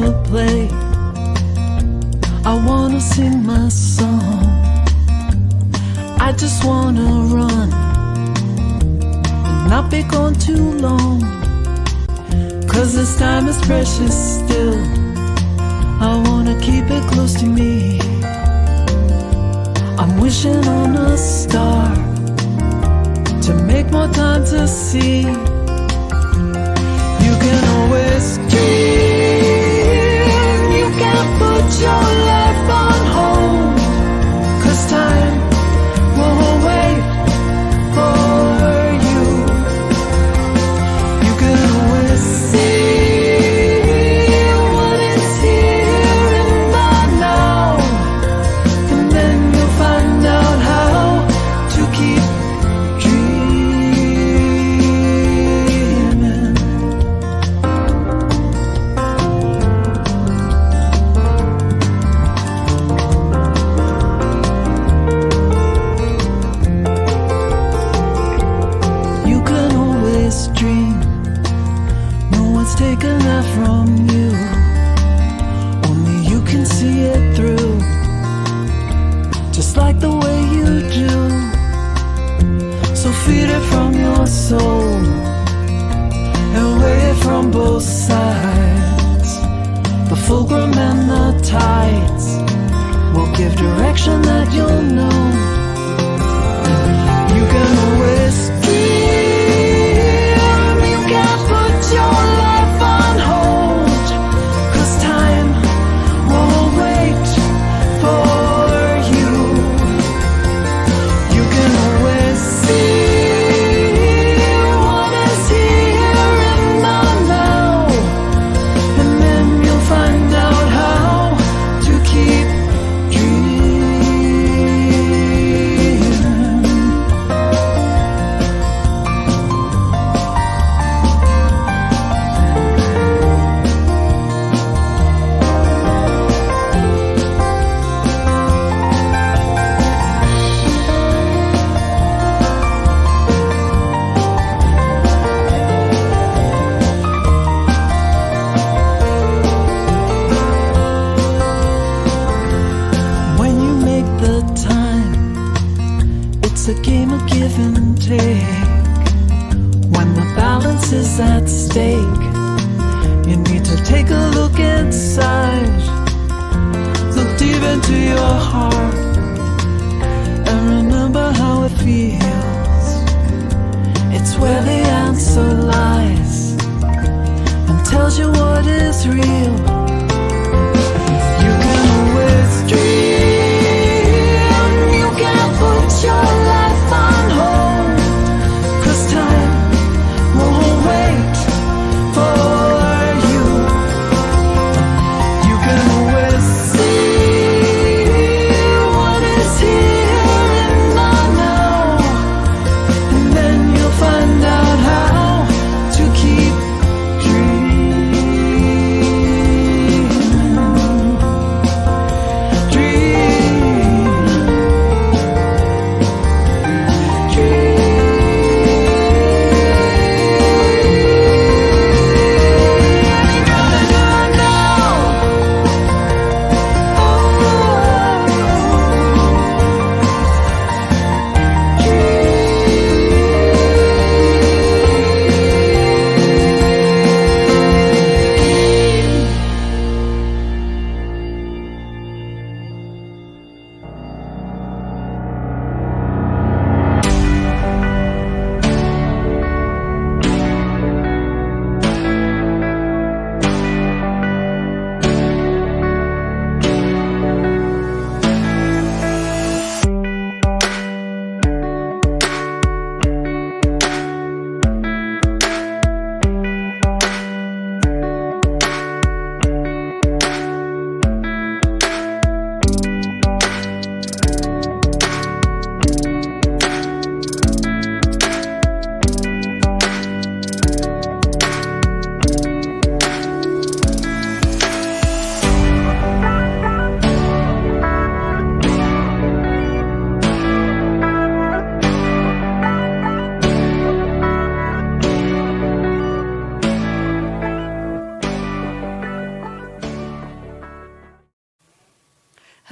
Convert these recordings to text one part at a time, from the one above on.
wanna play, I wanna sing my song. I just wanna run and not be gone too long, 'cause this time is precious still. I wanna keep it close to me. I'm wishing on a star to make more time to see. You can always dream. You can't put your life on hold, 'cause time won't wait for you. You can always see what is here in the now, and then you'll find out how to keep dreaming. You can always dream. No one's taken that from you. Only you can see it through, just like the way you do. So feed it from your soul and weigh it from both sides. The fulcrum and the tides will give direction that you'll know. You can always dream. You can't put your life on hold, 'cause time won't wait for you. You can always see what is here in the now, and then you'll find out how to keep dreaming. When you make the time, it's a game of give and take. When the balance is at stake, you need to take a look inside. Look deep into your heart and remember how it feels. It's where the answer lies and tells you what is real. You can always dream. You can't put your life on hold, 'cause time won't wait for you. You can always see what is here in the now, and then you'll find out how to keep dreaming.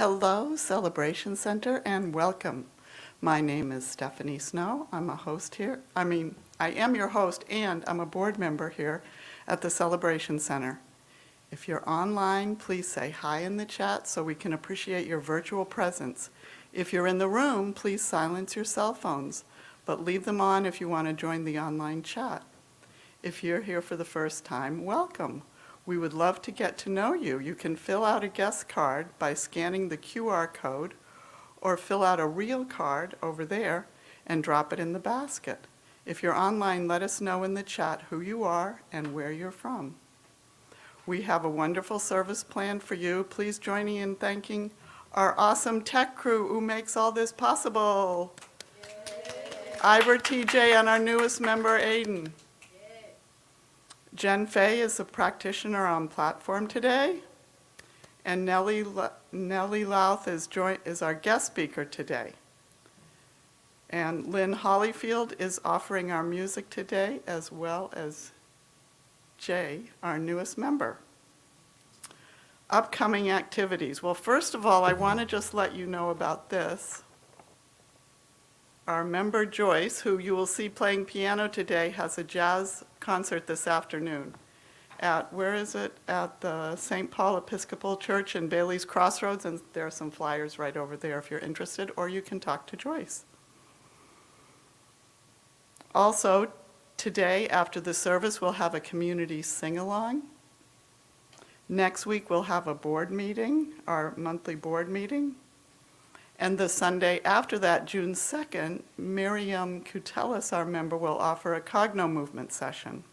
Hello, Celebration Center, and welcome. My name is Stephanie Snow. I'm a host here. I am your host, and I'm a board member here at the Celebration Center. If you're online, please say hi in the chat so we can appreciate your virtual presence. If you're in the room, please silence your cell phones, but leave them on if you want to join the online chat. If you're here for the first time, welcome. We would love to get to know you. You can fill out a guest card by scanning the QR code or fill out a real card over there and drop it in the basket. If you're online, let us know in the chat who you are and where you're from. We have a wonderful service planned for you. Please join me in thanking our awesome tech crew who makes all this possible. Yay. Ivor, TJ, and our newest member, Aiden. Jen Fay is a practitioner on platform today, and Nellie Louth is our guest speaker today. And Lynn Hollyfield is offering our music today, as well as Jay, our newest member. Upcoming activities. Well, first of all, I want to just let you know about this. Our member Joyce, who you will see playing piano today, has a jazz concert this afternoon at, where is it? At the St. Paul Episcopal Church in Bailey's Crossroads, and there are some flyers right over there if you're interested, or you can talk to Joyce. Also, today after the service, we'll have a community sing-along. Next week, we'll have a board meeting, our monthly board meeting. And the Sunday after that, June 2nd, Miriam Kutelis, our member, will offer a Cogno movement session.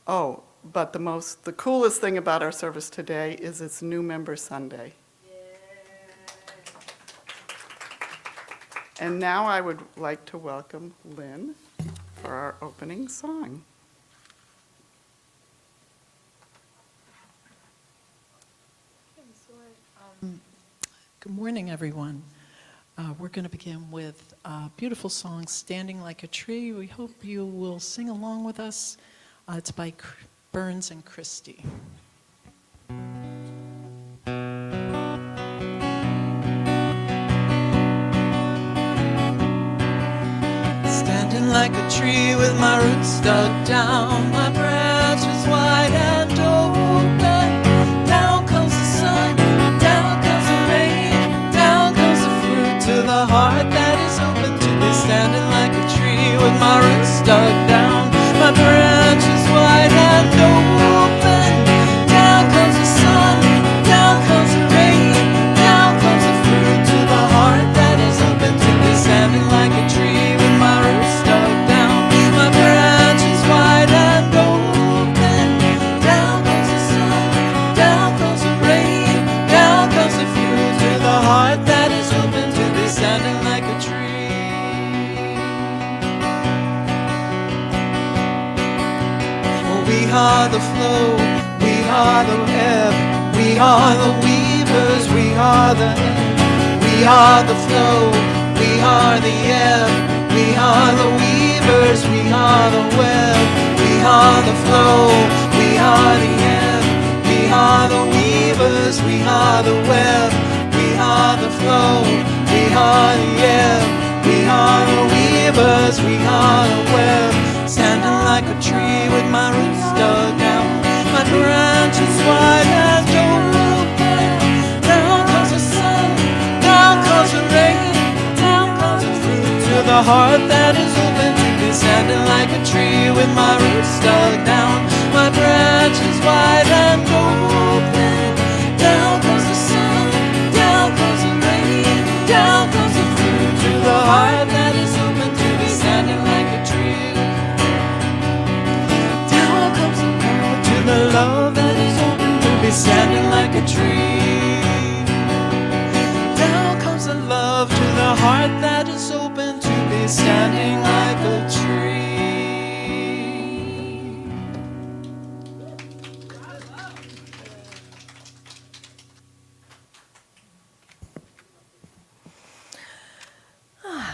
Oh, but the coolest thing about our service today is it's New Member Sunday. And now I would like to welcome Lynn for our opening song. Good morning, everyone. We're going to begin with a beautiful song, Standing Like a Tree. We hope you will sing along with us. It's by Burns and Christie. Standing like a tree with my roots dug down, my branches wide and open. Down comes the sun, down comes the rain, down comes the fruit to the heart that is open to be. Standing like a tree with my roots dug down, my branches wide and open. Down comes the sun, down comes the rain, down comes the fruit to the heart that is open to be. Standing like a tree with my roots dug down, my branches wide and open. Down comes the sun, down comes the rain, down comes the fruit to the heart that is open to be. Standing like a tree. We are the flow, we are the ebb, we are the weavers, we are the ebb. We are the flow, we are the ebb, we are the weavers, we are the web. We are the flow, we are the ebb, we are the weavers, we are the web. We are the flow, we are the ebb, we are the weavers, we are the web. Standing like a tree with my roots dug down, my branches wide and open. Down comes the sun, down comes the rain, down comes the fruit to the heart that is open to be. Standing like a tree with my roots dug down, my branches wide and open. Down comes the sun, down comes the rain, down comes the fruit to the heart that is open to be. Standing like a tree. The love that is open to be. Standing like a tree. Down comes the love to the heart that is open to be. Standing like a tree.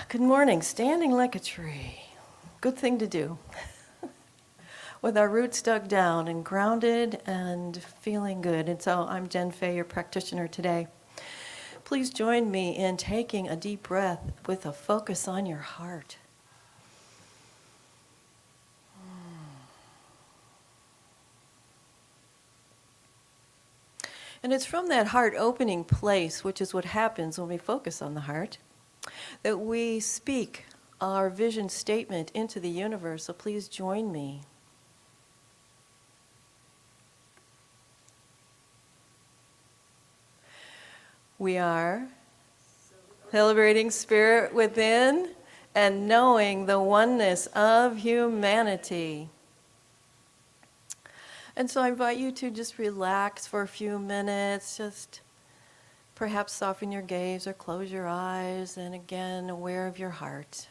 Good morning. Standing like a tree. Good thing to do. with our roots dug down and grounded and feeling good. And so I'm Jen Fay, your practitioner today. Please join me in taking a deep breath with a focus on your heart. And it's from that heart opening place, which is what happens when we focus on the heart, that we speak our vision statement into the universe. So please join me. We are celebrating spirit within and knowing the oneness of humanity. And so I invite you to just relax for a few minutes, just perhaps soften your gaze or close your eyes, and again, aware of your heart.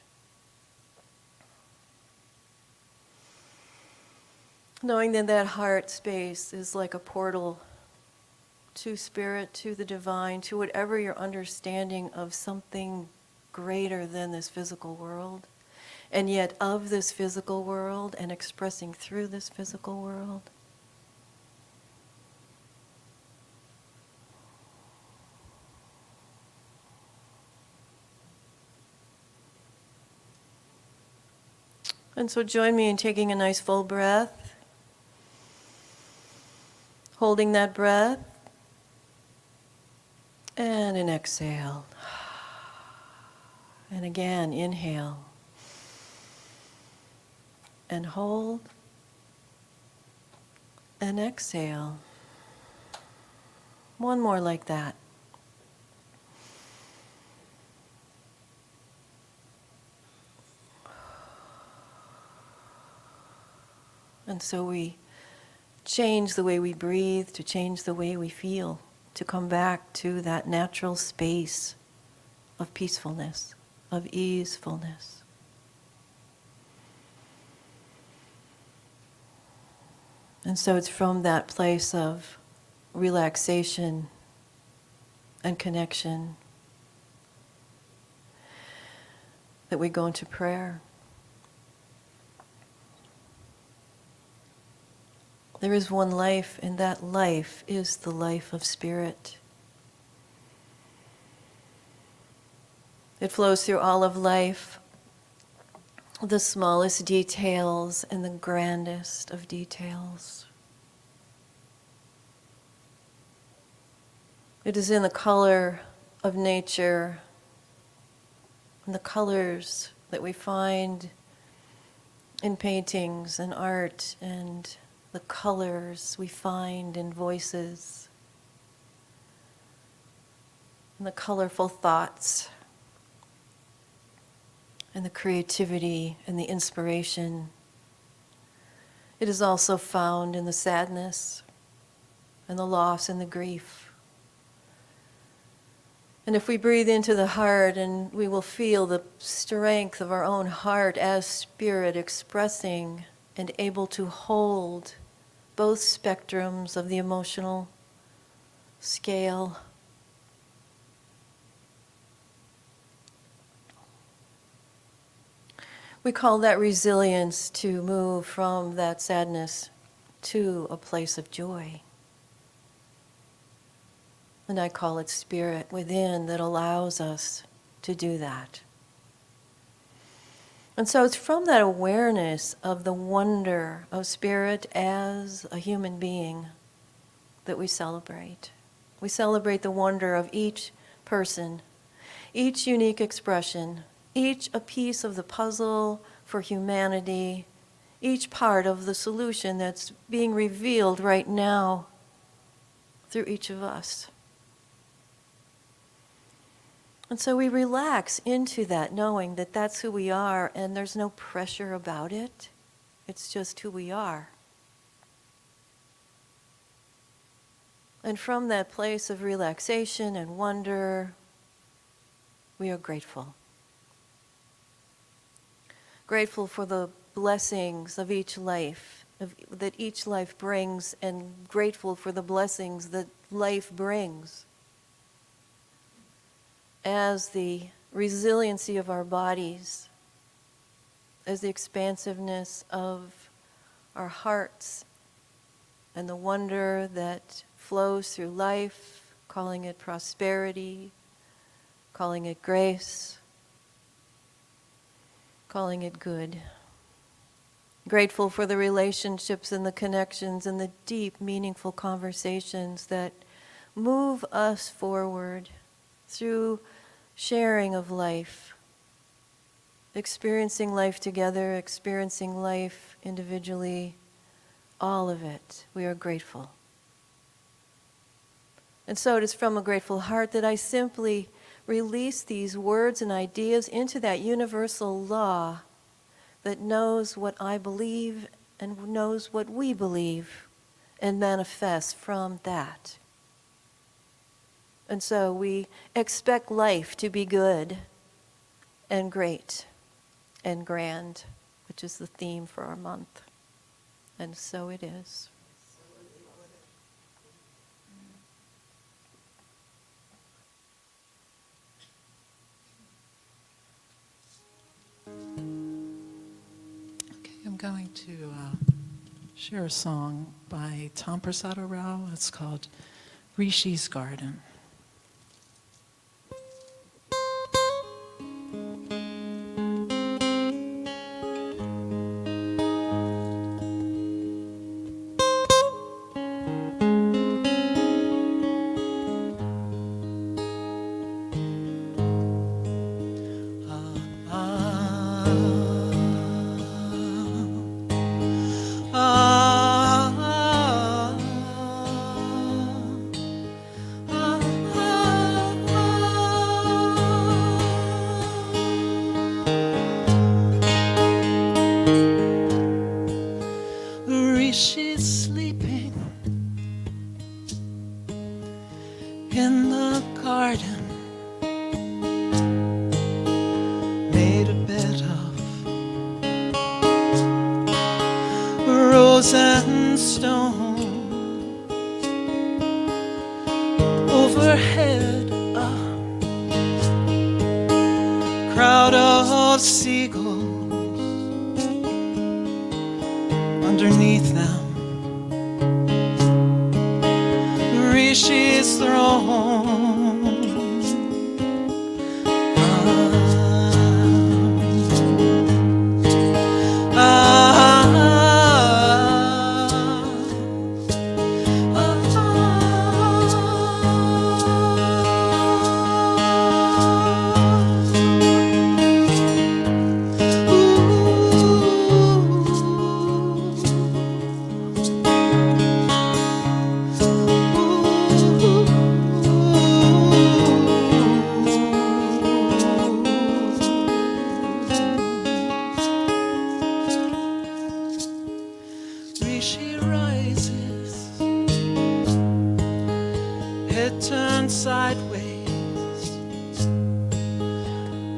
Knowing that that heart space is like a portal to spirit, to the divine, to whatever your understanding of something greater than this physical world, and yet of this physical world and expressing through this physical world. And so join me in taking a nice full breath, holding that breath, and an exhale. And again, inhale, and hold, and exhale. One more like that. And so we change the way we breathe to change the way we feel, to come back to that natural space of peacefulness, of easefulness. And so it's from that place of relaxation and connection that we go into prayer. There is one life, and that life is the life of spirit. It flows through all of life, the smallest details and the grandest of details. It is in the color of nature, and the colors that we find in paintings and art, and the colors we find in voices, and the colorful thoughts, and the creativity and the inspiration. It is also found in the sadness and the loss and the grief. And if we breathe into the heart, and we will feel the strength of our own heart as spirit expressing and able to hold both spectrums of the emotional scale. We call that resilience, to move from that sadness to a place of joy. And I call it spirit within that allows us to do that. And so it's from that awareness of the wonder of spirit as a human being that we celebrate. We celebrate the wonder of each person, each unique expression, each a piece of the puzzle for humanity, each part of the solution that's being revealed right now through each of us. And so we relax into that, knowing that that's who we are, and there's no pressure about it. It's just who we are. And from that place of relaxation and wonder, we are grateful. Grateful for the blessings of each life, that each life brings, and grateful for the blessings that life brings. As the resiliency of our bodies, as the expansiveness of our hearts and the wonder that flows through life, calling it prosperity, calling it grace, calling it good. Grateful for the relationships and the connections and the deep, meaningful conversations that move us forward through sharing of life, experiencing life together, experiencing life individually, all of it. We are grateful. And so it is from a grateful heart that I simply release these words and ideas into that universal law that knows what I believe and knows what we believe and manifests from that. And so we expect life to be good and great and grand, which is the theme for our month. And so it is. I'm going to share a song by Tom Prasada Rao. It's called Rishi's Garden. She's sleeping in the garden, made a bed of rose and stone. Overhead a crowd of seagulls, underneath them Rishi's throne. Rishi rises, head turned sideways,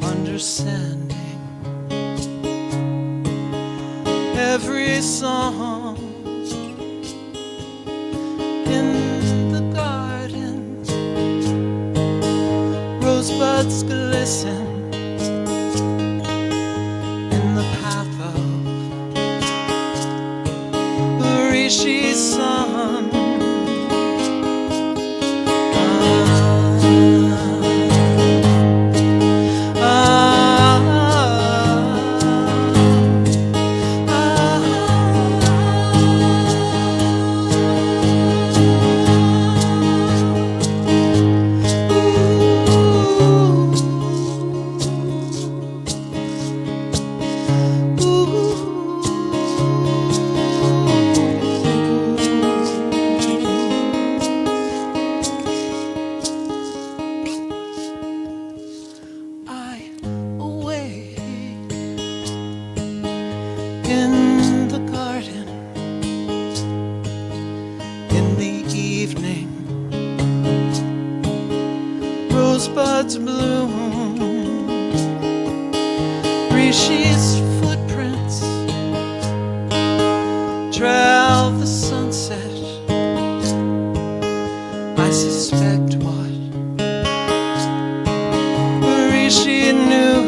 understanding every song in the garden. Rosebuds glisten in the path of Rishi's son. In the garden, in the evening, rosebuds bloom. Rishi's footprints trail the sunset. I suspect what Rishi knew.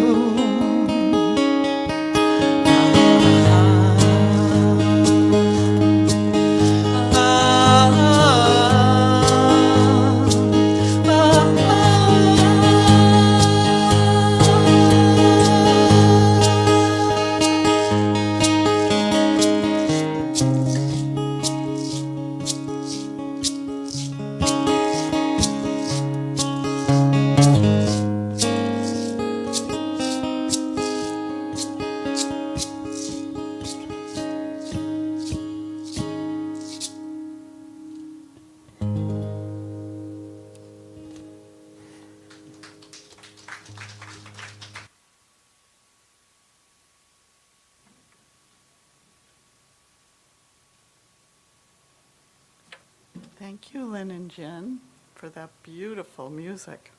Thank you, Lynn and Jen, for that beautiful music.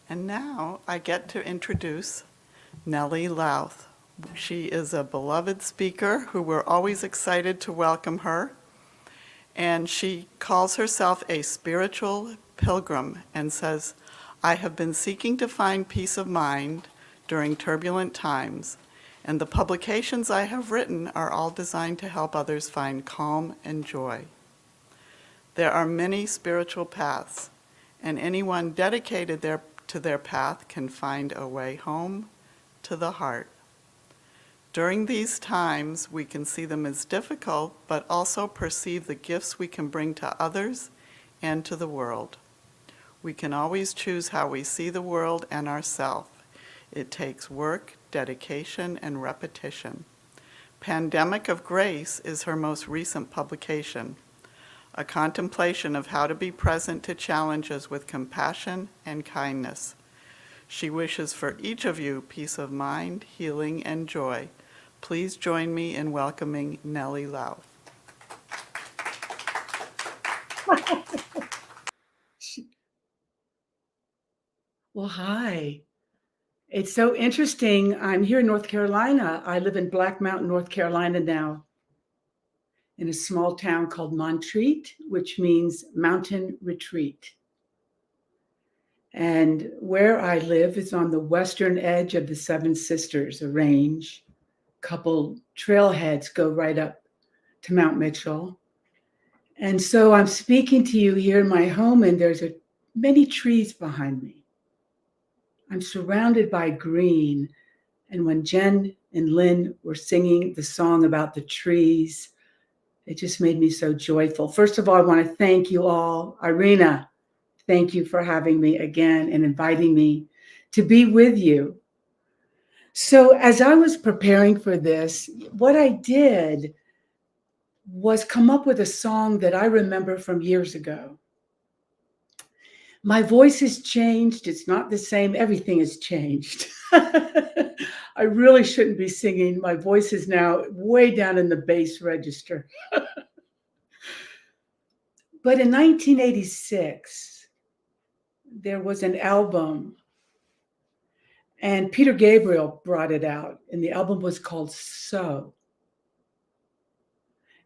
And now I get to introduce Nellie Louth. She is a beloved speaker who we're always excited to welcome her. And she calls herself a spiritual pilgrim and says, I have been seeking to find peace of mind during turbulent times, and the publications I have written are all designed to help others find calm and joy. There are many spiritual paths, and anyone dedicated to their path can find a way home to the heart. During these times, we can see them as difficult, but also perceive the gifts we can bring to others and to the world. We can always choose how we see the world and ourselves. It takes work, dedication, and repetition. Pandemic of Grace is her most recent publication, a contemplation of how to be present to challenges with compassion and kindness. She wishes for each of you peace of mind, healing, and joy. Please join me in welcoming Nellie Louth. Well, hi. It's so interesting. I'm here in North Carolina. I live in Black Mountain, North Carolina now, in a small town called Montreat, which means mountain retreat. And where I live is on the western edge of the Seven Sisters, a range. A couple trailheads go right up to Mount Mitchell. And so I'm speaking to you here in my home, and there's many trees behind me. I'm surrounded by green. And when Jen and Lynn were singing the song about the trees, it just made me so joyful. First of all, I want to thank you all. Irina, thank you for having me again and inviting me to be with you. So as I was preparing for this, what I did was come up with a song that I remember from years ago. My voice has changed. It's not the same. Everything has changed. I really shouldn't be singing. My voice is now way down in the bass register. But in 1986, there was an album, and Peter Gabriel brought it out, and the album was called So.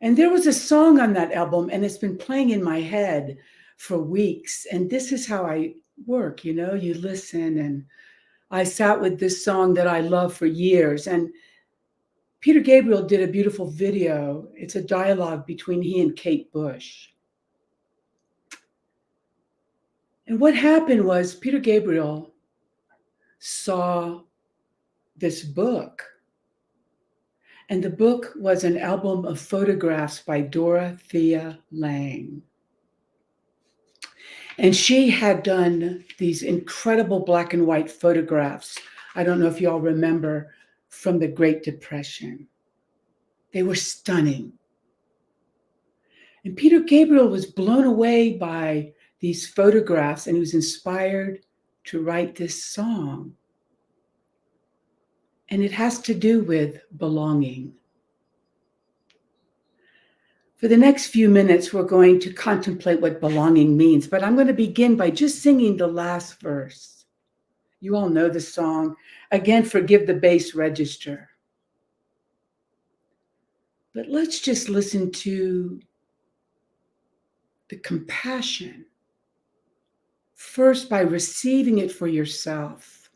And there was a song on that album, and it's been playing in my head for weeks. And this is how I work, you listen. And I sat with this song that I love for years. And Peter Gabriel did a beautiful video. It's a dialogue between he and Kate Bush. And what happened was Peter Gabriel saw this book. And the book was an album of photographs by Dorothea Lange. And she had done these incredible black and white photographs. I don't know if you all remember, from the Great Depression. They were stunning. And Peter Gabriel was blown away by these photographs, and he was inspired to write this song. And it has to do with belonging. For the next few minutes, we're going to contemplate what belonging means, but I'm going to begin by just singing the last verse. You all know the song. Again, forgive the bass register. But let's just listen to the compassion. First, by receiving it for yourself.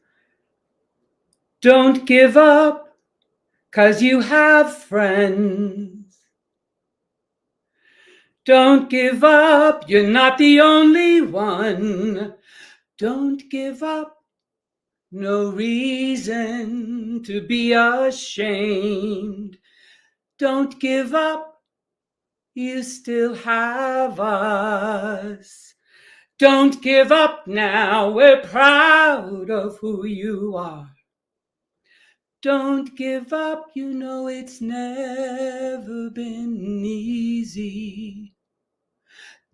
Don't give up, 'cause you have friends. Don't give up, you're not the only one. Don't give up, no reason to be ashamed. Don't give up, you still have us. Don't give up now, we're proud of who you are. Don't give up, you know it's never been easy.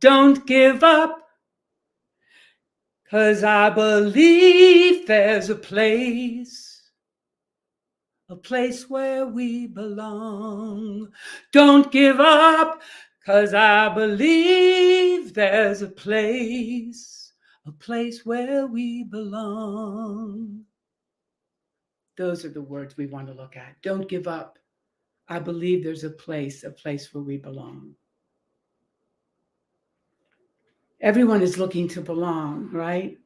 Don't give up, 'cause I believe there's a place where we belong. Don't give up, 'Cause I believe there's a place where we belong. Those are the words we want to look at. Don't give up. I believe there's a place where we belong. Everyone is looking to belong, right?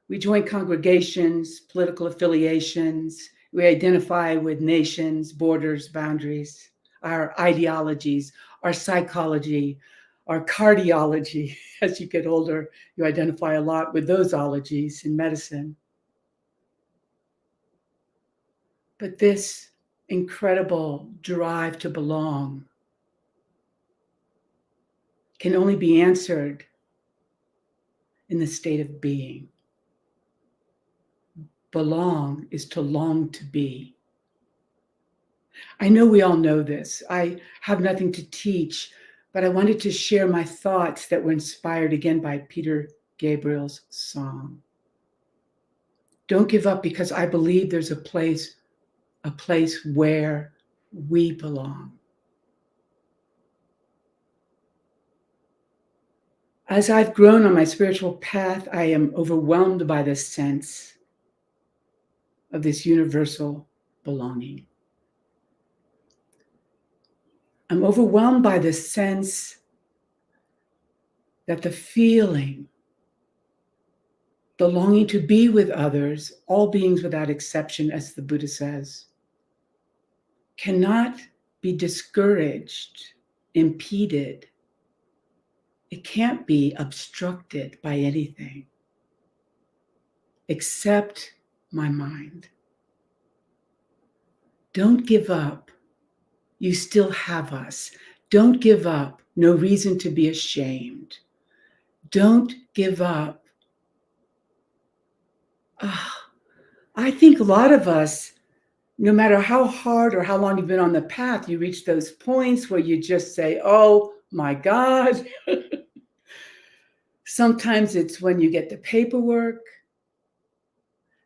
We join congregations, political affiliations. We identify with nations, borders, boundaries, our ideologies, our psychology, our cardiology. As you get older, you identify a lot with those ologies in medicine. But this incredible drive to belong can only be answered in the state of being. Belong is to long to be. I know we all know this. I have nothing to teach, but I wanted to share my thoughts that were inspired again by Peter Gabriel's song. Don't give up, because I believe there's a place where we belong. As I've grown on my spiritual path, I am overwhelmed by this sense of this universal belonging. I'm overwhelmed by the sense that the feeling, the longing to be with others, all beings without exception, as the Buddha says, cannot be discouraged, impeded. It can't be obstructed by anything except my mind. Don't give up. You still have us. Don't give up. No reason to be ashamed. Don't give up. I think a lot of us, no matter how hard or how long you've been on the path, you reach those points where you just say, oh my God. Sometimes it's when you get the paperwork.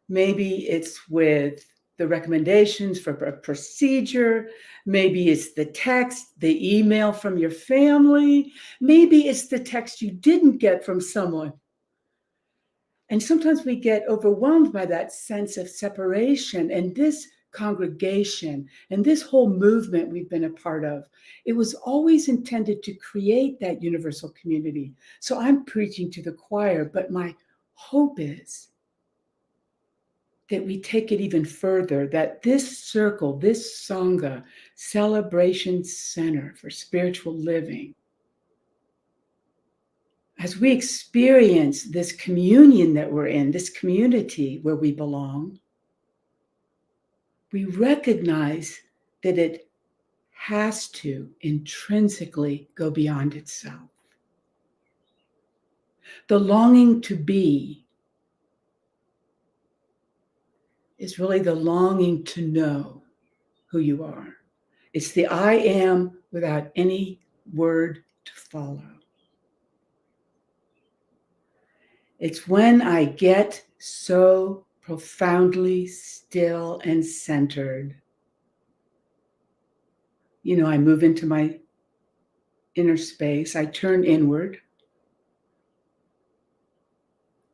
Maybe it's with the recommendations for a procedure. Maybe it's the text, the email from your family. Maybe it's the text you didn't get from someone. And sometimes we get overwhelmed by that sense of separation. And this congregation and this whole movement we've been a part of, it was always intended to create that universal community. So I'm preaching to the choir, but my hope is that we take it even further, that this circle, this Sangha, Celebration Center for Spiritual Living, as we experience this communion that we're in, this community where we belong, we recognize that it has to intrinsically go beyond itself. The longing to be is really the longing to know who you are. It's the I am without any word to follow. It's when I get so profoundly still and centered. I move into my inner space. I turn inward.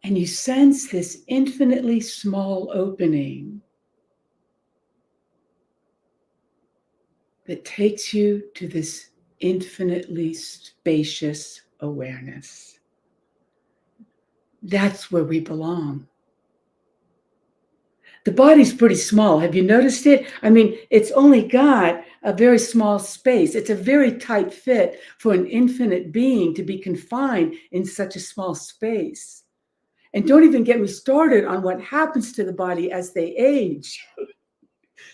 And you sense this infinitely small opening that takes you to this infinitely spacious awareness. That's where we belong. The body's pretty small. Have you noticed it? I mean, it's only got a very small space. It's a very tight fit for an infinite being to be confined in such a small space. And don't even get me started on what happens to the body as they age.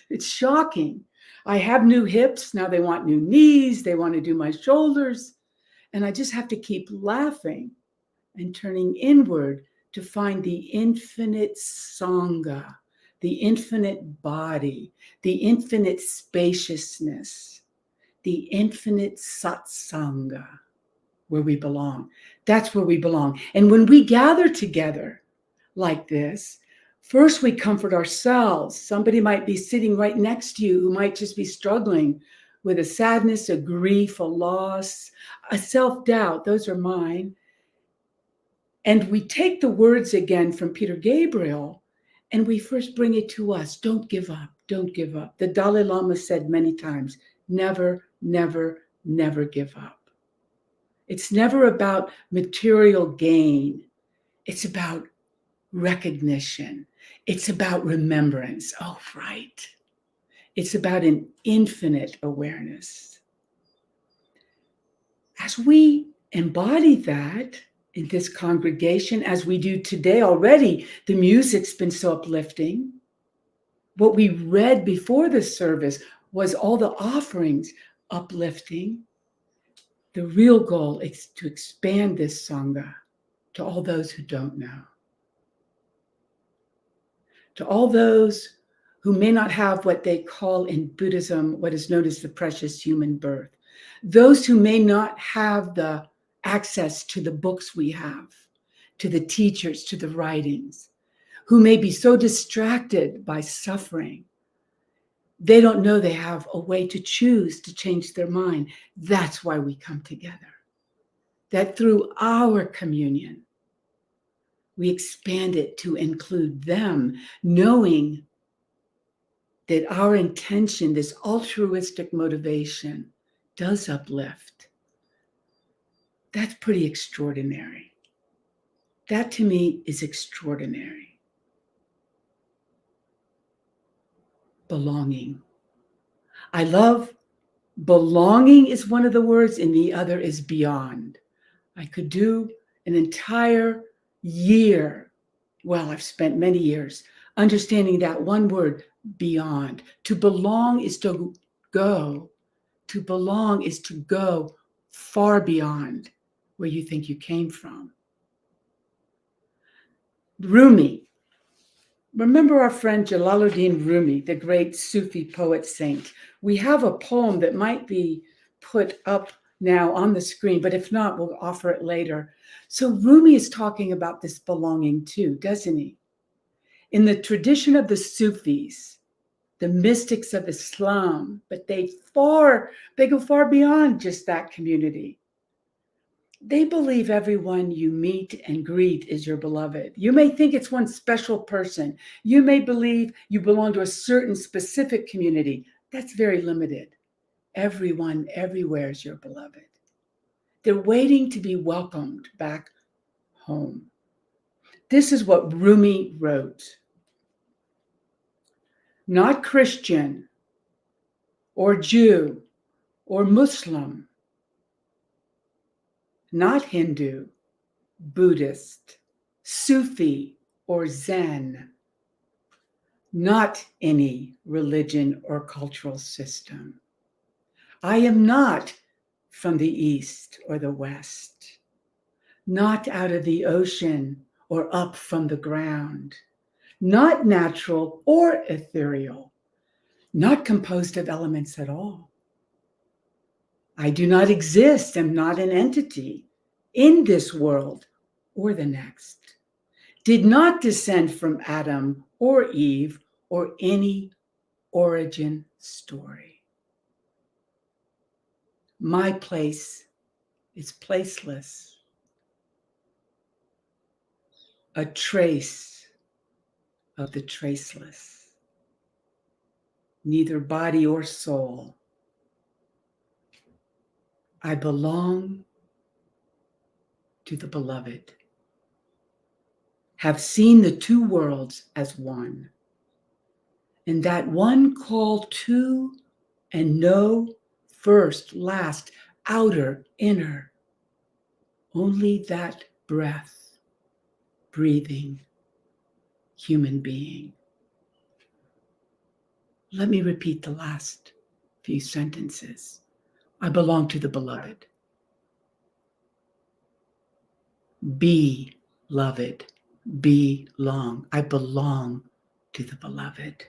It's shocking. I have new hips. Now they want new knees. They want to do my shoulders. And I just have to keep laughing and turning inward to find the infinite Sangha, the infinite body, the infinite spaciousness, the infinite satsanga, where we belong. That's where we belong. And when we gather together like this, first we comfort ourselves. Somebody might be sitting right next to you who might just be struggling with a sadness, a grief, a loss, a self-doubt. Those are mine. And we take the words again from Peter Gabriel and we first bring it to us. Don't give up. Don't give up. The Dalai Lama said many times, never, never, never give up. It's never about material gain. It's about recognition. It's about remembrance. Oh, right. It's about an infinite awareness. As we embody that in this congregation, as we do today already, the music's been so uplifting. What we read before the service was all the offerings uplifting. The real goal is to expand this Sangha to all those who don't know. To all those who may not have what they call in Buddhism, what is known as the precious human birth. Those who may not have the access to the books we have, to the teachers, to the writings, who may be so distracted by suffering, they don't know they have a way to choose to change their mind. That's why we come together. That through our communion, we expand it to include them, knowing that our intention, this altruistic motivation, does uplift. That's pretty extraordinary. That to me is extraordinary. Belonging. I love belonging is one of the words, and the other is beyond. I could do an entire year, well, I've spent many years understanding that one word, beyond. To belong is to go. To belong is to go far beyond where you think you came from. Rumi. Remember our friend Jalaluddin Rumi, the great Sufi poet saint. We have a poem that might be put up now on the screen, but if not, we'll offer it later. So Rumi is talking about this belonging too, doesn't he? In the tradition of the Sufis, the mystics of Islam, but they go far beyond just that community. They believe everyone you meet and greet is your beloved. You may think it's one special person. You may believe you belong to a certain specific community. That's very limited. Everyone, everywhere is your beloved. They're waiting to be welcomed back home. This is what Rumi wrote. Not Christian or Jew or Muslim, not Hindu, Buddhist, Sufi, or Zen, not any religion or cultural system. I am not from the East or the West, not out of the ocean or up from the ground, not natural or ethereal, not composed of elements at all. I do not exist, am not an entity in this world or the next. Did not descend from Adam or Eve or any origin story. My place is placeless. A trace of the traceless. Neither body or soul. I belong to the beloved. Have seen the two worlds as one. And that one call to and know first, last, outer, inner. Only that breath, breathing, human being. Let me repeat the last few sentences. I belong to the beloved. Be loved, belong. I belong to the beloved.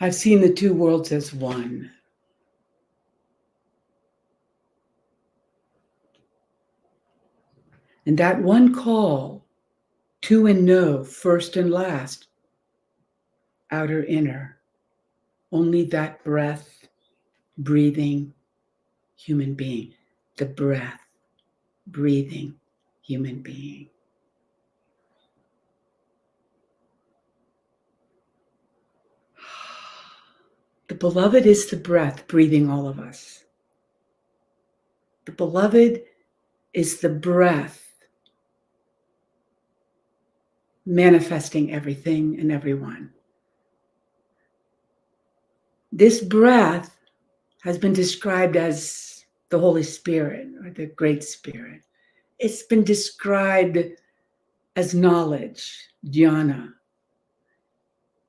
I've seen the two worlds as one. And that one call to and know, first and last, outer, inner, only that breath, breathing human being. The breath, breathing human being. The beloved is the breath breathing all of us. The beloved is the breath manifesting everything and everyone. This breath has been described as the Holy Spirit or the Great Spirit. It's been described as knowledge, jnana.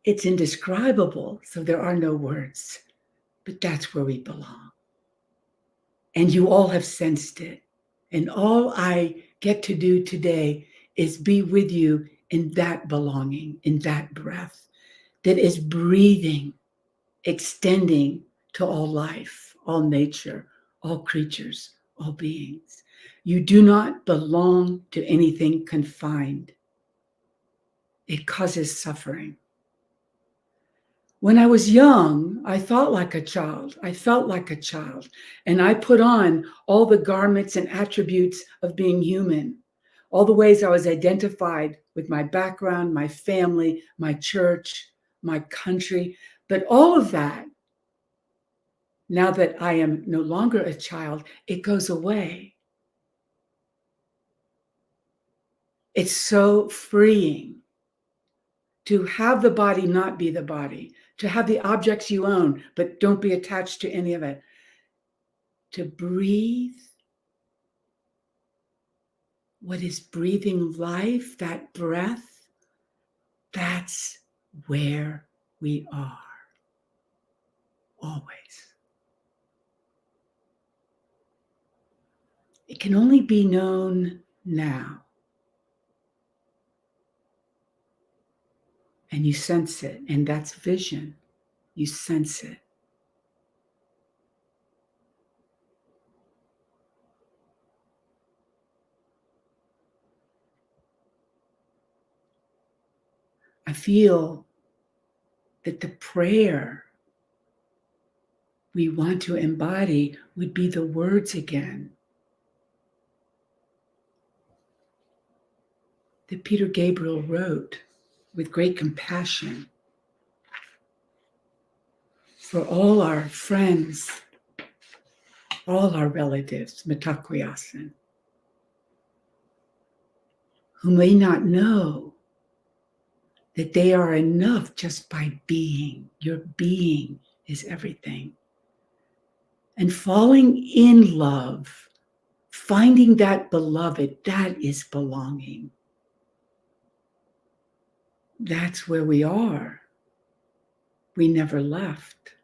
It's indescribable, so there are no words, but that's where we belong. And you all have sensed it. And all I get to do today is be with you in that belonging, in that breath that is breathing, extending to all life, all nature, all creatures, all beings. You do not belong to anything confined. It causes suffering. When I was young, I thought like a child. I felt like a child. And I put on all the garments and attributes of being human, all the ways I was identified with my background, my family, my church, my country. But all of that, now that I am no longer a child, it goes away. It's so freeing to have the body not be the body, to have the objects you own, but don't be attached to any of it. To breathe what is breathing life, that breath, that's where we are, always. It can only be known now. And you sense it, and that's vision. You sense it. I feel that the prayer we want to embody would be the words again that Peter Gabriel wrote with great compassion for all our friends, all our relatives, Mitakuyasin, who may not know that they are enough just by being. Your being is everything. And falling in love, finding that beloved, that is belonging. That's where we are. We never left.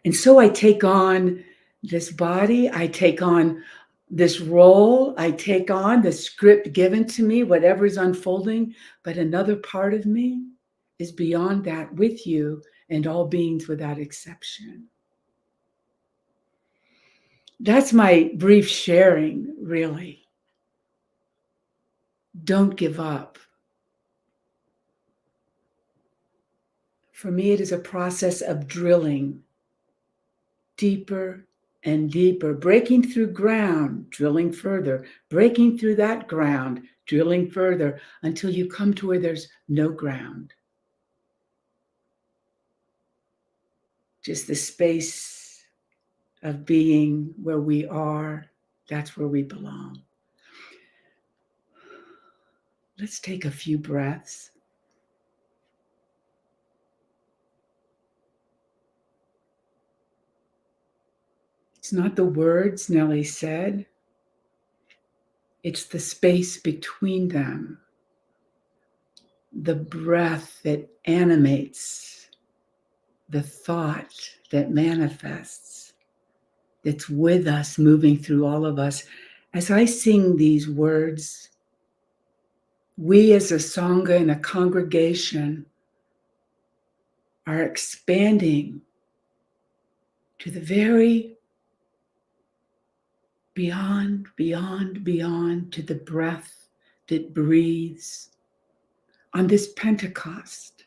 And so I take on this body, I take on this role, I take on the script given to me, whatever's unfolding, but another part of me is beyond that with you and all beings without exception. That's my brief sharing, really. Don't give up. For me, it is a process of drilling deeper and deeper, breaking through ground, drilling further, breaking through that ground, drilling further, until you come to where there's no ground. Just the space of being where we are, that's where we belong. Let's take a few breaths. It's not the words Nellie said. It's the space between them. The breath that animates, the thought that manifests, that's with us, moving through all of us. As I sing these words, we as a Sangha and a congregation are expanding to the very beyond, beyond, beyond, to the breath that breathes on this Pentecost.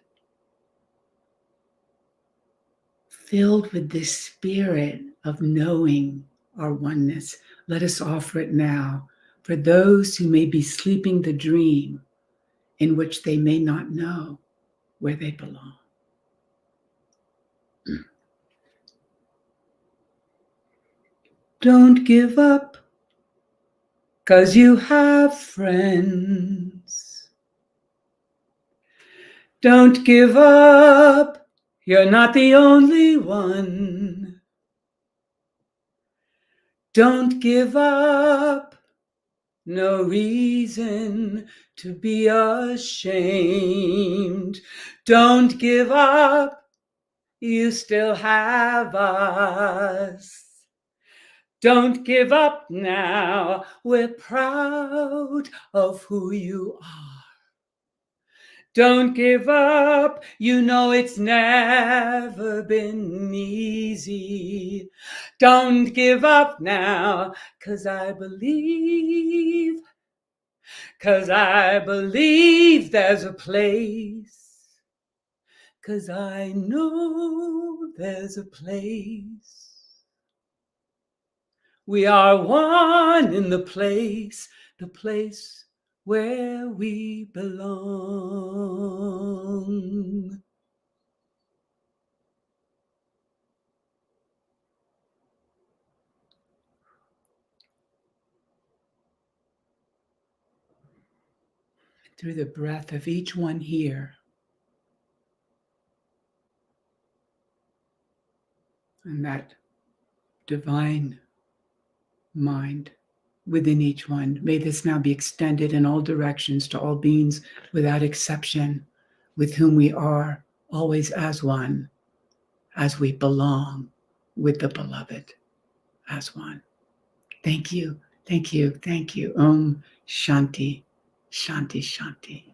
filled with this spirit of knowing our oneness, let us offer it now for those who may be sleeping the dream in which they may not know where they belong. Don't give up, 'cause you have friends. Don't give up, you're not the only one. Don't give up, no reason to be ashamed. Don't give up, you still have us. Don't give up now, we're proud of who you are. Don't give up, you know it's never been easy. Don't give up now, 'cause I believe there's a place. 'Cause I know there's a place. We are one in the place where we belong. Through the breath of each one here, and that divine mind within each one, may this now be extended in all directions to all beings without exception, with whom we are always as one, as we belong with the beloved as one. Thank you, thank you, thank you. Shanti, Shanti, Shanti.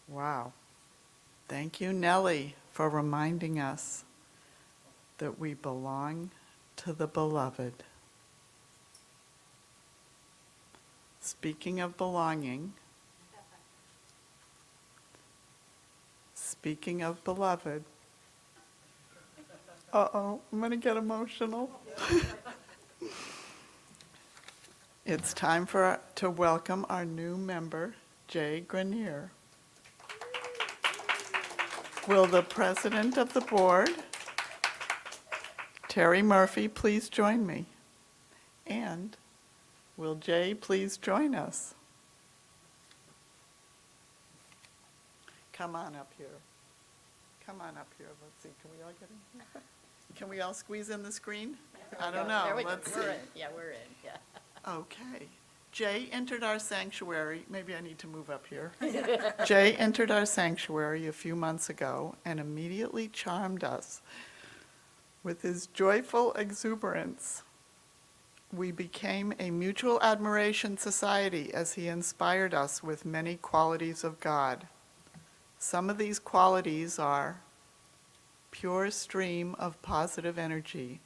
Wow. Thank you, Nellie, for reminding us that we belong to the beloved. Speaking of belonging, speaking of beloved, I'm going to get emotional. It's time to welcome our new member, Jay Grenier. Will the president of the board, Terry Murphy, please join me? And will Jay please join us? Come on up here. Come on up here. Let's see. Can we all get in here? Can we all squeeze in the screen? I don't know. Let's see. We're in. Yeah, we're in. Yeah. Okay. Jay entered our sanctuary. Maybe I need to move up here. Jay entered our sanctuary a few months ago and immediately charmed us with his joyful exuberance. We became a mutual admiration society as he inspired us with many qualities of God. Some of these qualities are pure stream of positive energy.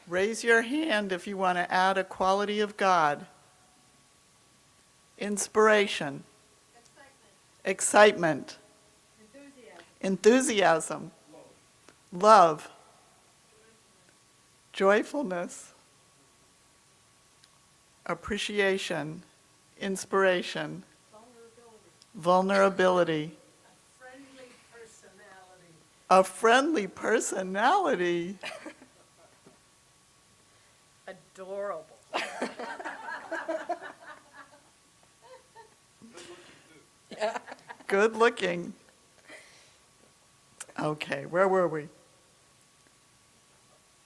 Raise your hand if you want to add a quality of God. Inspiration. Excitement. Enthusiasm. Love. Joyfulness. Appreciation. Inspiration. Vulnerability. A friendly personality. Adorable. Good looking. Okay, where were we?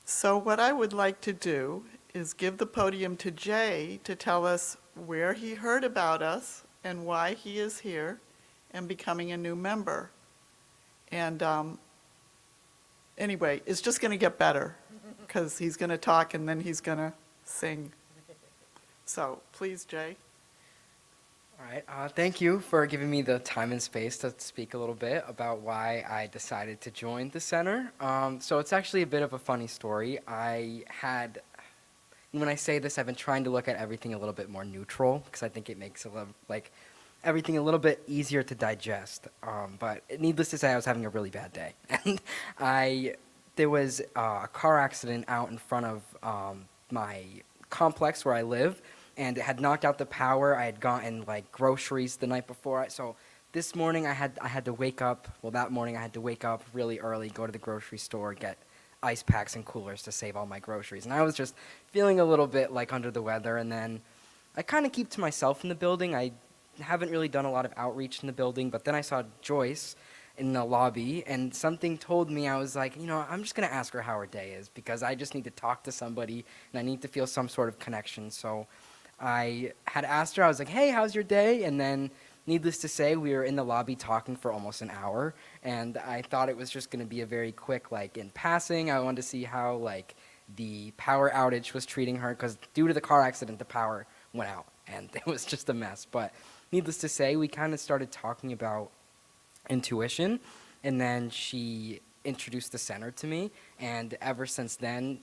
So what I would like to do is give the podium to Jay to tell us where he heard about us and why he is here and becoming a new member. And anyway, it's just going to get better because he's going to talk and then he's going to sing. So please, Jay. All right, thank you for giving me the time and space to speak a little bit about why I decided to join the center. So it's actually a bit of a funny story. I had when I say this, I've been trying to look at everything a little bit more neutral because I think it makes everything a little bit easier to digest. But needless to say, I was having a really bad day, and there was a car accident out in front of my complex where I live, and it had knocked out the power. I had gotten like groceries the night before, so this morning I had to wake up. Well, that morning I had to wake up really early, go to the grocery store, get ice packs and coolers to save all my groceries. And I was just feeling a little bit like under the weather. And then I kind of keep to myself in the building. I haven't really done a lot of outreach in the building, but then I saw Joyce in the lobby, and something told me, I was like, I'm just going to ask her how her day is, because I just need to talk to somebody and I need to feel some sort of connection. So I had asked her, I was like, hey, how's your day? And then needless to say, we were in the lobby talking for almost an hour, and I thought it was just going to be a very quick, in passing. I wanted to see how, the power outage was treating her, because due to the car accident, the power went out, and it was just a mess. But needless to say, we kind of started talking about intuition, and then she introduced the center to me, and ever since then,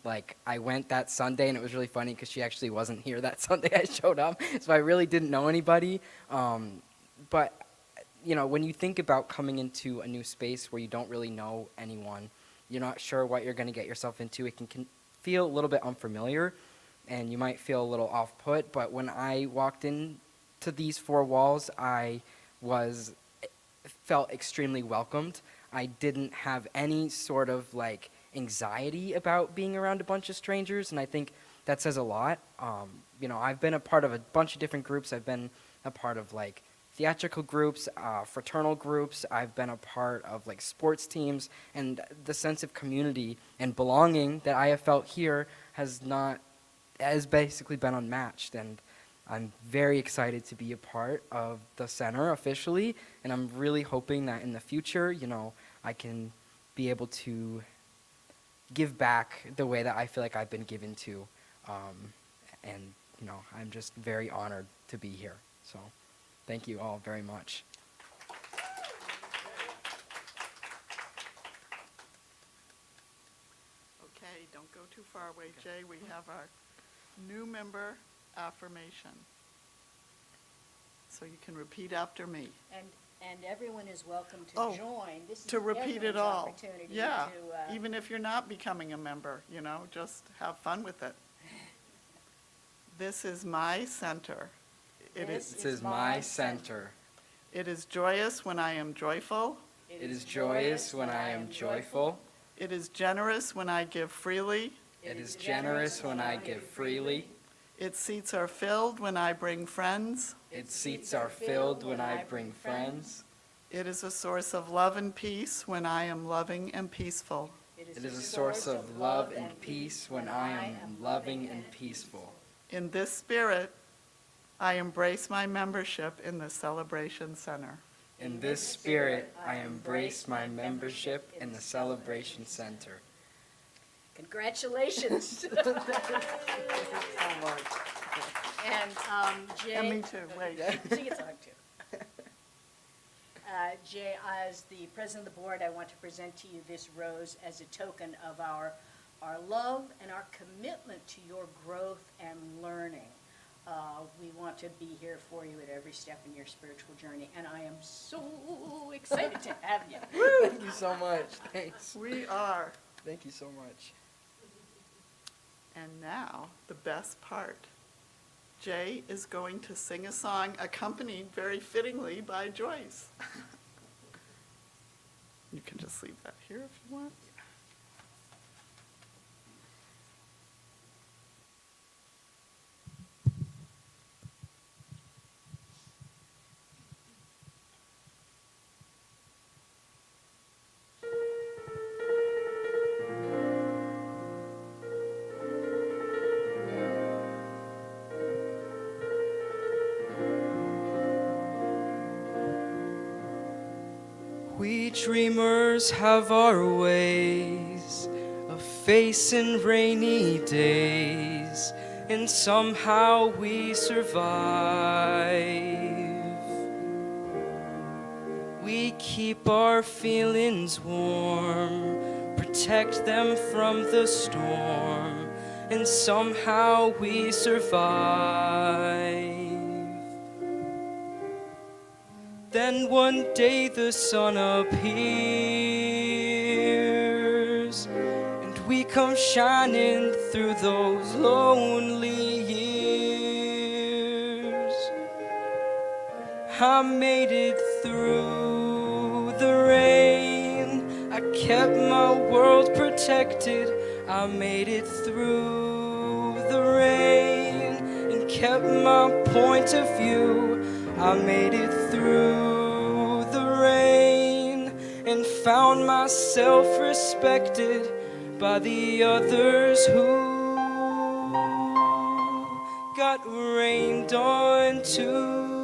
I went that Sunday, and it was really funny because she actually wasn't here that Sunday I showed up, so I really didn't know anybody. But, when you think about coming into a new space where you don't really know anyone, you're not sure what you're going to get yourself into, it can feel a little bit unfamiliar, and you might feel a little off-put. But when I walked into these four walls, I felt extremely welcomed. I didn't have any sort of, anxiety about being around a bunch of strangers, and I think that says a lot. I've been a part of a bunch of different groups. I've been a part of, theatrical groups, fraternal groups. I've been a part of sports teams, and the sense of community and belonging that I have felt here has basically been unmatched. And I'm very excited to be a part of the center officially, and I'm really hoping that in the future, I can be able to give back the way that I feel like I've been given to, and I'm just very honored to be here. So. Thank you all very much. Okay, don't go too far away, Jay. We have our new member affirmation. So you can repeat after me. And everyone is welcome to Oh, join. This is To repeat it everyone's all. opportunity Yeah, to, even if you're not becoming a member, just have fun with it. This is my center. This is my center. It is joyous when I am joyful. It is joyous when I am joyful. It is generous when I give freely. It is generous when I give freely. Its seats are filled when I bring friends. Its seats are filled when I bring friends. It is a source of love and peace when I am loving and peaceful. It is a source of love and peace when I am loving and peaceful. In this spirit, I embrace my membership in the Celebration Center. In this spirit, I embrace my membership in the Celebration Center. Congratulations. And Jay. And me too, wait. She gets a hug too. Jay, as the president of the board, I want to present to you this rose as a token of our love and our commitment to your growth and learning. We want to be here for you at every step in your spiritual journey, and I am so excited to have you. Thank you so much. Thanks. We are. Thank you so much. And now, the best part. Jay is going to sing a song accompanied very fittingly by Joyce. You can just leave that here if you want. We dreamers have our ways of facing rainy days, and somehow we survive. We keep our feelings warm, protect them from the storm, and somehow we survive. Then one day the sun appears, and we come shining through those lonely years. I made it through the rain, I kept my world protected. I made it through the rain and kept my point of view. I made it through the rain and found myself respected by the others who got rained on too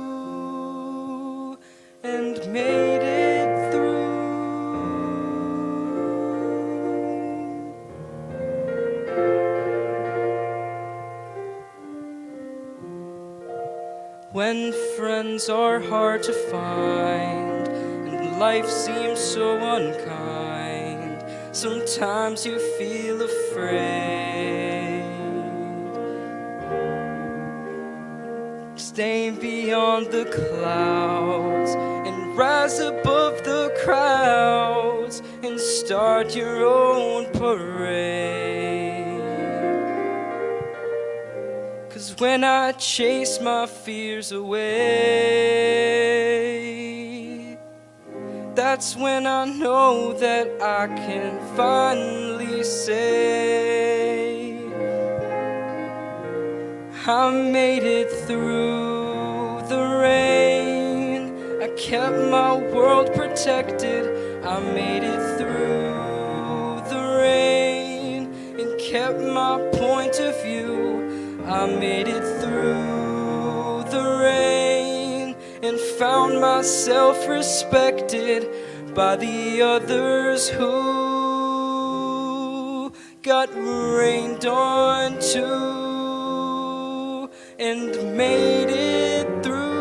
and made it through. When friends are hard to find and life seems so unkind, sometimes you feel afraid. Stay beyond the clouds and rise above the crowds and start your own parade. 'Cause when I chase my fears away, that's when I know that I can finally say I made it through the rain, I kept my world protected. I made it through the rain and kept my point of view. I made it through the rain and found myself respected by the others who got rained on too and made it through.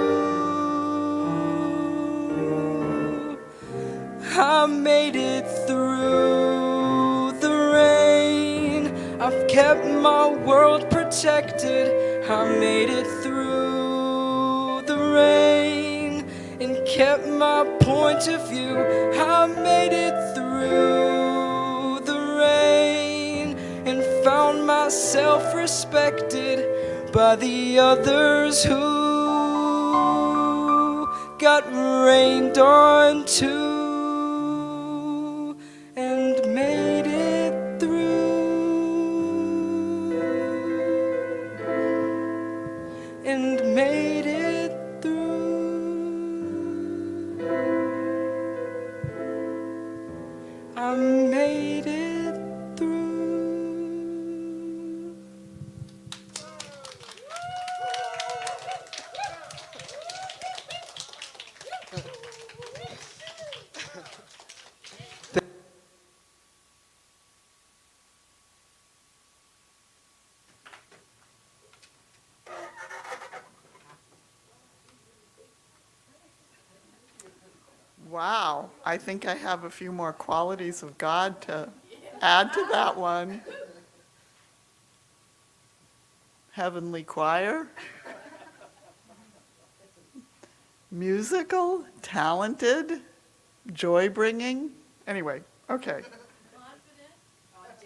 I made it through the rain, I've kept my world protected. I made it through the rain and kept my point of view. I made it through the rain and found myself respected by the others who got rained on too and made it through and made it through. I made it through. Wow, I think I have a few more qualities of God to add to that one. Heavenly choir, musical, talented, joy-bringing. Anyway, okay.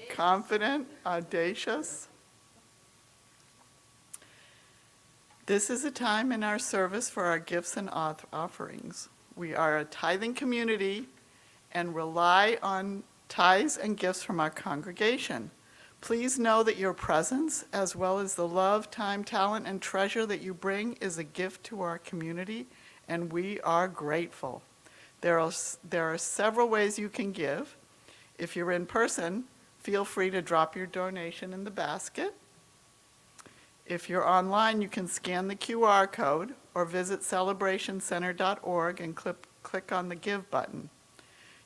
Confident, audacious. This is a time in our service for our gifts and offerings. We are a tithing community and rely on tithes and gifts from our congregation. Please know that your presence, as well as the love, time, talent, and treasure that you bring, is a gift to our community, and we are grateful. There are several ways you can give. If you're in person, feel free to drop your donation in the basket. If you're online, you can scan the QR code or visit celebrationcenter.org and click on the Give button.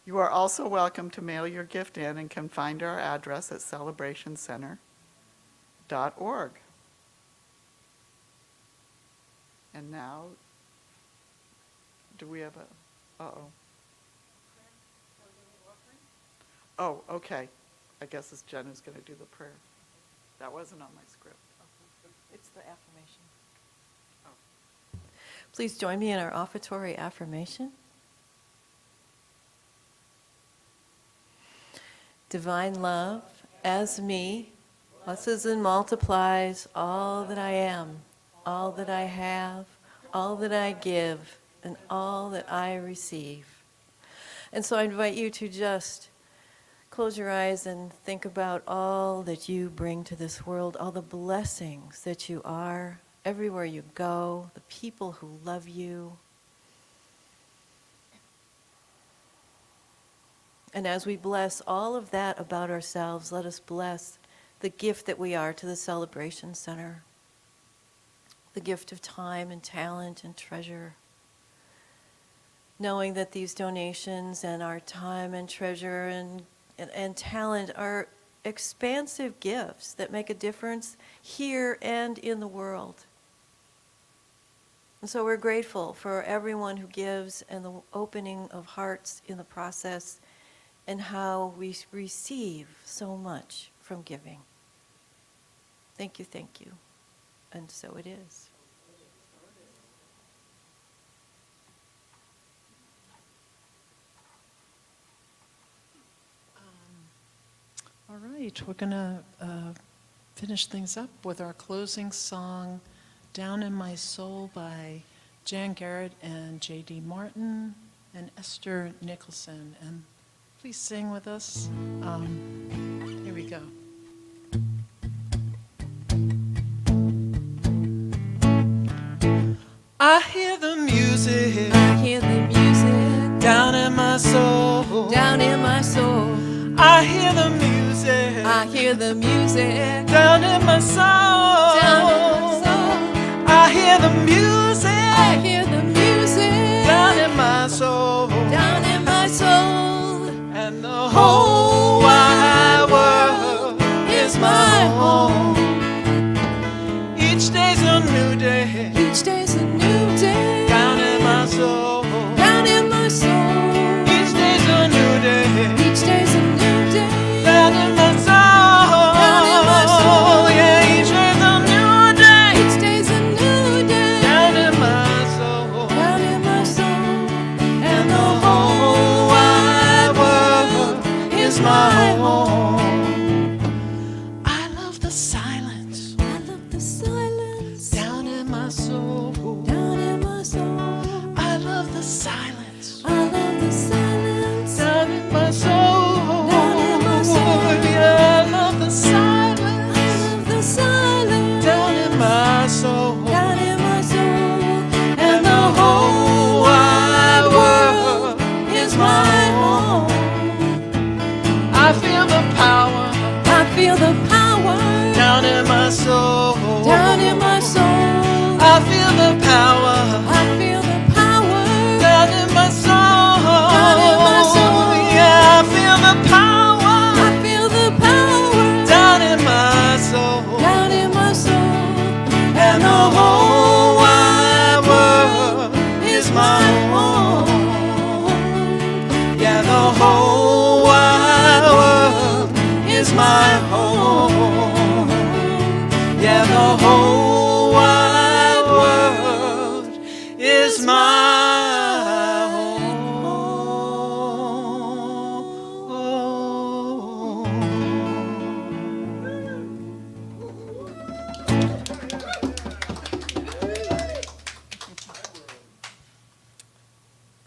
You are also welcome to mail your gift in and can find our address at celebrationcenter.org. And now, do we have a, Oh, okay. I guess it's Jen who's going to do the prayer. That wasn't on my script. It's the affirmation. Please join me in our offertory affirmation. Divine love, as me, blesses and multiplies all that I am, all that I have, all that I give, and all that I receive. And so I invite you to just close your eyes and think about all that you bring to this world, all the blessings that you are, everywhere you go, the people who love you. And as we bless all of that about ourselves, let us bless the gift that we are to the Celebration Center, the gift of time and talent and treasure. Knowing that these donations and our time and treasure and talent are expansive gifts that make a difference here and in the world. And so we're grateful for everyone who gives and the opening of hearts in the process and how we receive so much from giving. Thank you, thank you. And so it is. All right, we're going to finish things up with our closing song, Down in My Soul by Jan Garrett and J.D. Martin and Esther Nicholson. And please sing with us. Here we go. I hear the music. I hear the music Down in my soul. down in my soul. I hear the music. I hear the music Down in my soul. down in my soul. I hear the music. I hear the music Down in my soul. down in my soul. And the whole wide world is my home. Each day's a new day. Each day's a new day Down in my soul. down in my soul. Each day's a new day. Each day's a new day Down in my soul. Down in my soul. Yeah, each day's a new day. Each day's a new day Down in my soul. down in my soul. And the whole wide world is my home. I love the silence. I love the silence Down in my soul. down in my soul. I love the silence. I love the silence Down in my soul. Down in my soul. Yeah, I love the I silence. love the silence Down in my soul. down in my soul. And the whole wide world is my home. I feel the power. I feel the power Down in my soul. down in my soul. I feel the power. I feel the power Down in my soul. Down in my soul. Yeah, I feel the power. I feel the power Down in my soul. down in my soul. And the whole wide world is my home. Yeah, the whole wide world is my home. Yeah, the whole wide world is my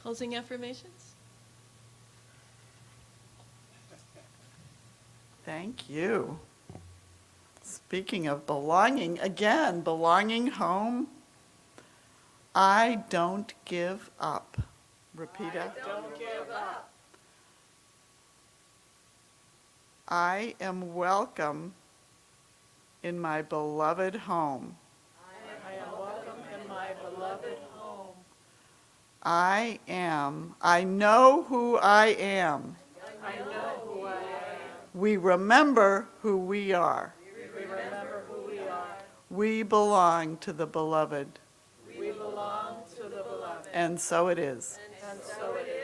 Closing affirmations? Thank you. Speaking of belonging, again, belonging home, I don't give up. Repeat it. Don't give up. I am welcome in my beloved home. I am welcome in my beloved home. I know who I am. I know who I am. We remember who we are. We remember who we are. We belong to the beloved. We belong to the beloved. And so it is. And so it is.